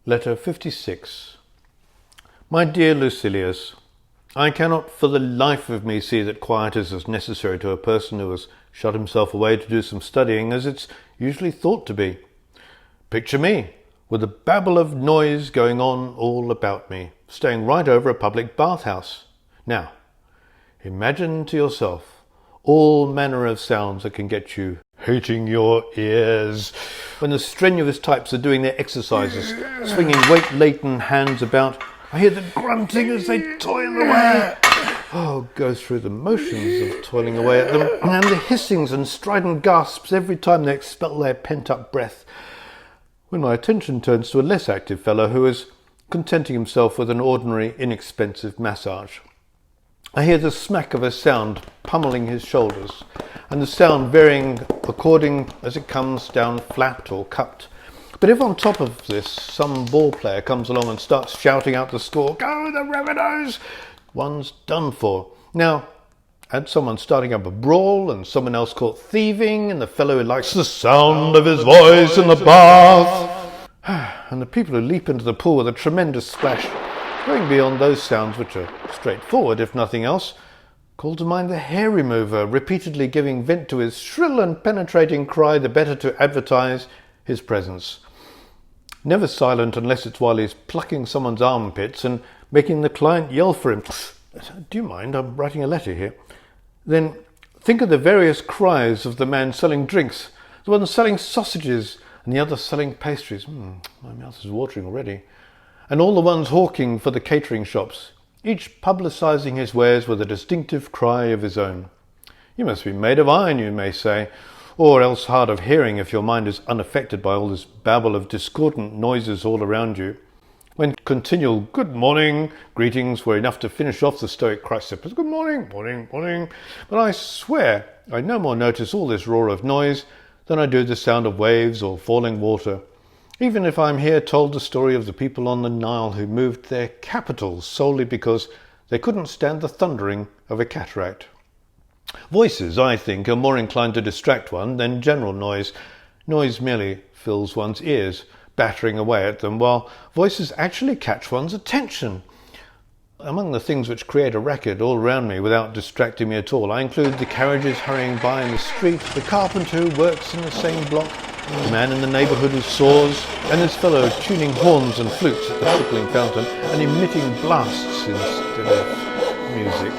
Letter 56. My dear Lucilius, I cannot for the life of me see that quiet is as necessary to a person who has shut himself away to do some studying as it's usually thought to be. Picture me, with a babble of noise going on all about me, staying right over a public bathhouse. Now, imagine to yourself all manner of sounds that can get you hating your ears when the strenuous types are doing their exercises, swinging weight-laden hands about. I hear the grunting as they toil away. Go through the motions of toiling away at them, and the hissings and strident gasps every time they expel their pent-up breath, when my attention turns to a less active fellow who is contenting himself with an ordinary, inexpensive massage. I hear the smack of a sound pummeling his shoulders, and the sound varying according as it comes down flat or cupped. But if on top of this some ball player comes along and starts shouting out the score, "Go the Revenues!" one's done for. Now, add someone starting up a brawl and someone else caught thieving and the fellow who likes the sound of his voice in the bath, and the people who leap into the pool with a tremendous splash. Going beyond those sounds, which are straightforward if nothing else, call to mind the hair remover repeatedly giving vent to his shrill and penetrating cry the better to advertise his presence. Never silent unless it's while he's plucking someone's armpits and making the client yell for him. Do you mind? I'm writing a letter here. Then think of the various cries of the man selling drinks, the one selling sausages and the other selling pastries. My mouth is watering already. And all the ones hawking for the catering shops, each publicising his wares with a distinctive cry of his own. You must be made of iron, you may say, or else hard of hearing if your mind is unaffected by all this babble of discordant noises all around you, when continual good morning greetings were enough to finish off the Stoic Chrysippus. Good morning, morning, morning. But I swear I no more notice all this roar of noise than I do the sound of waves or falling water, even if I'm here told the story of the people on the Nile who moved their capitals solely because they couldn't stand the thundering of a cataract. Voices, I think, are more inclined to distract one than general noise. Noise merely fills one's ears, battering away at them, while voices actually catch one's attention. Among the things which create a racket all round me without distracting me at all, I include the carriages hurrying by in the street, the carpenter who works in the same block, the man in the neighbourhood who saws, and this fellow tuning horns and flutes at the trickling fountain and emitting blasts instead of music.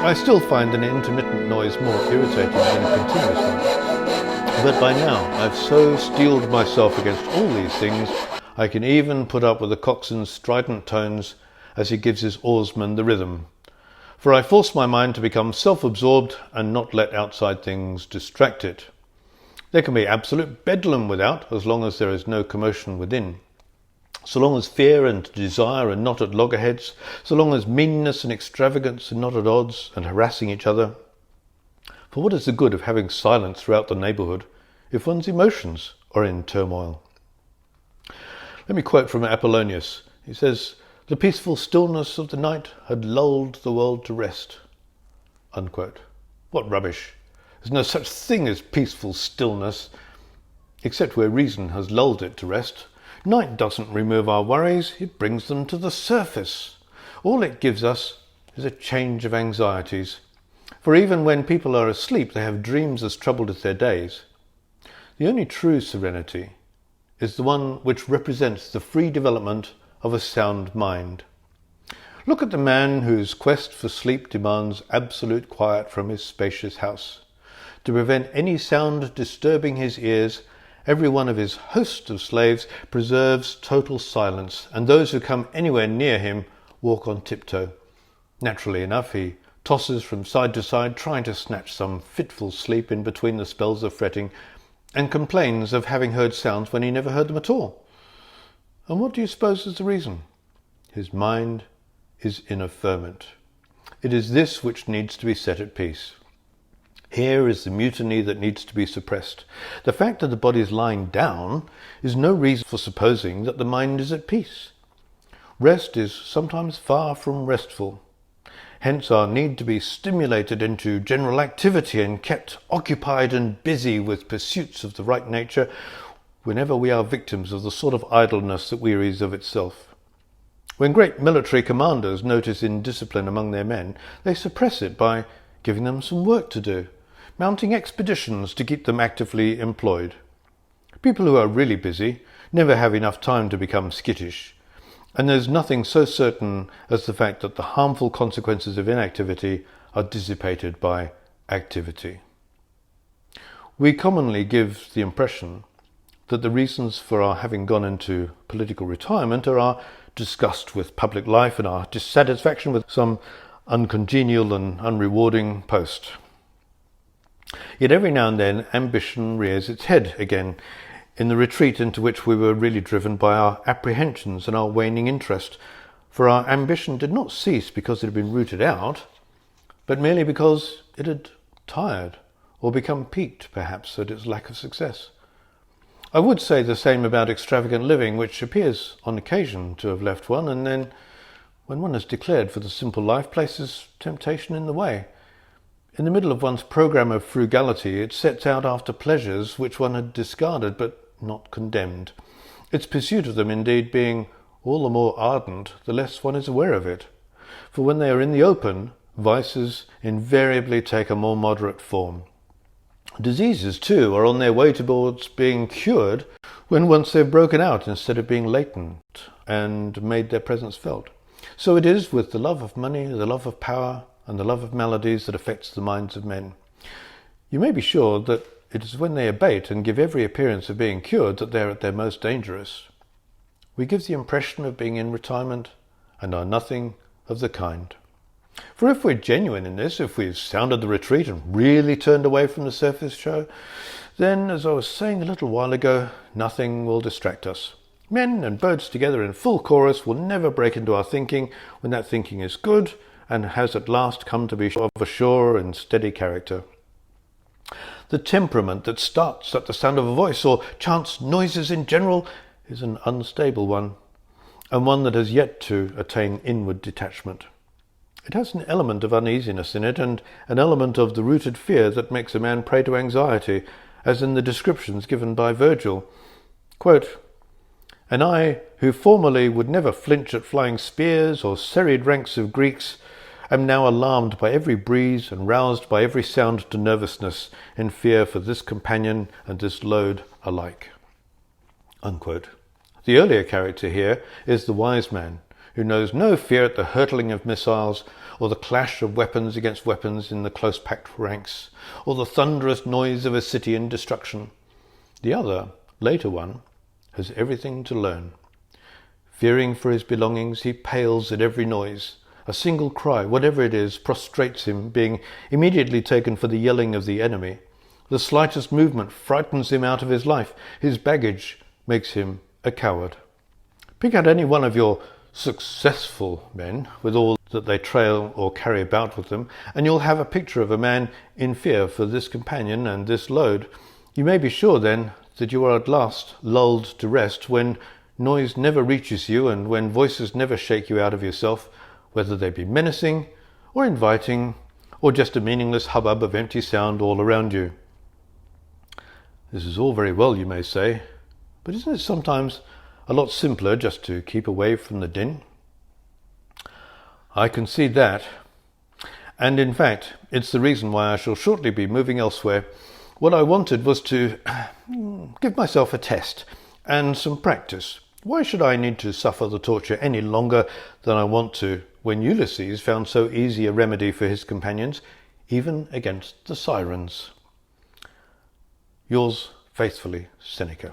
I still find an intermittent noise more irritating than a continuous one. But by now I've so steeled myself against all these things, I can even put up with the coxswain's strident tones as he gives his oarsmen the rhythm. For I force my mind to become self-absorbed and not let outside things distract it. There can be absolute bedlam without, as long as there is no commotion within. So long as fear and desire are not at loggerheads, so long as meanness and extravagance are not at odds and harassing each other. For what is the good of having silence throughout the neighbourhood if one's emotions are in turmoil? Let me quote from Apollonius. He says, "The peaceful stillness of the night had lulled the world to rest." Unquote. What rubbish! There's no such thing as peaceful stillness, except where reason has lulled it to rest. Night doesn't remove our worries, it brings them to the surface. All it gives us is a change of anxieties. For even when people are asleep, they have dreams as troubled as their days. The only true serenity is the one which represents the free development of a sound mind. Look at the man whose quest for sleep demands absolute quiet from his spacious house. To prevent any sound disturbing his ears, every one of his host of slaves preserves total silence, and those who come anywhere near him walk on tiptoe. Naturally enough, he tosses from side to side, trying to snatch some fitful sleep in between the spells of fretting, and complains of having heard sounds when he never heard them at all. And what do you suppose is the reason? His mind is in a ferment. It is this which needs to be set at peace. Here is the mutiny that needs to be suppressed. The fact that the body is lying down is no reason for supposing that the mind is at peace. Rest is sometimes far from restful. Hence our need to be stimulated into general activity and kept occupied and busy with pursuits of the right nature, whenever we are victims of the sort of idleness that wearies of itself. When great military commanders notice indiscipline among their men, they suppress it by giving them some work to do, mounting expeditions to keep them actively employed. People who are really busy never have enough time to become skittish, and there's nothing so certain as the fact that the harmful consequences of inactivity are dissipated by activity. We commonly give the impression that the reasons for our having gone into political retirement are our disgust with public life and our dissatisfaction with some uncongenial and unrewarding post. Yet every now and then ambition rears its head again in the retreat into which we were really driven by our apprehensions and our waning interest, for our ambition did not cease because it had been rooted out, but merely because it had tired or become piqued, perhaps, at its lack of success. I would say the same about extravagant living, which appears on occasion to have left one, and then, when one has declared for the simple life, places temptation in the way. In the middle of one's programme of frugality, it sets out after pleasures which one had discarded but not condemned, its pursuit of them indeed being all the more ardent the less one is aware of it. For when they are in the open, vices invariably take a more moderate form. Diseases, too, are on their way towards being cured when once they've broken out instead of being latent and made their presence felt. So it is with the love of money, the love of power, and the love of maladies that affects the minds of men. You may be sure that it is when they abate and give every appearance of being cured that they are at their most dangerous. We give the impression of being in retirement and are nothing of the kind. For if we're genuine in this, if we've sounded the retreat and really turned away from the surface show, then, as I was saying a little while ago, nothing will distract us. Men and birds together in full chorus will never break into our thinking when that thinking is good and has at last come to be of a sure and steady character. The temperament that starts at the sound of a voice or chance noises in general is an unstable one, and one that has yet to attain inward detachment. It has an element of uneasiness in it, and an element of the rooted fear that makes a man prey to anxiety, as in the descriptions given by Virgil. Quote, "And I, who formerly would never flinch at flying spears or serried ranks of Greeks, am now alarmed by every breeze and roused by every sound to nervousness, in fear for this companion and this load alike." Unquote. The earlier character here is the wise man, who knows no fear at the hurtling of missiles, or the clash of weapons against weapons in the close-packed ranks, or the thunderous noise of a city in destruction. The other, later one, has everything to learn. Fearing for his belongings, he pales at every noise. A single cry, whatever it is, prostrates him, being immediately taken for the yelling of the enemy. The slightest movement frightens him out of his life. His baggage makes him a coward. Pick out any one of your successful men, with all that they trail or carry about with them, and you'll have a picture of a man in fear for this companion and this load. You may be sure, then, that you are at last lulled to rest when noise never reaches you and when voices never shake you out of yourself, whether they be menacing or inviting or just a meaningless hubbub of empty sound all around you. This is all very well, you may say, but isn't it sometimes a lot simpler just to keep away from the din? I concede that, and in fact, it's the reason why I shall shortly be moving elsewhere. What I wanted was to give myself a test and some practice. Why should I need to suffer the torture any longer than I want to, when Ulysses found so easy a remedy for his companions, even against the sirens? Yours faithfully, Seneca.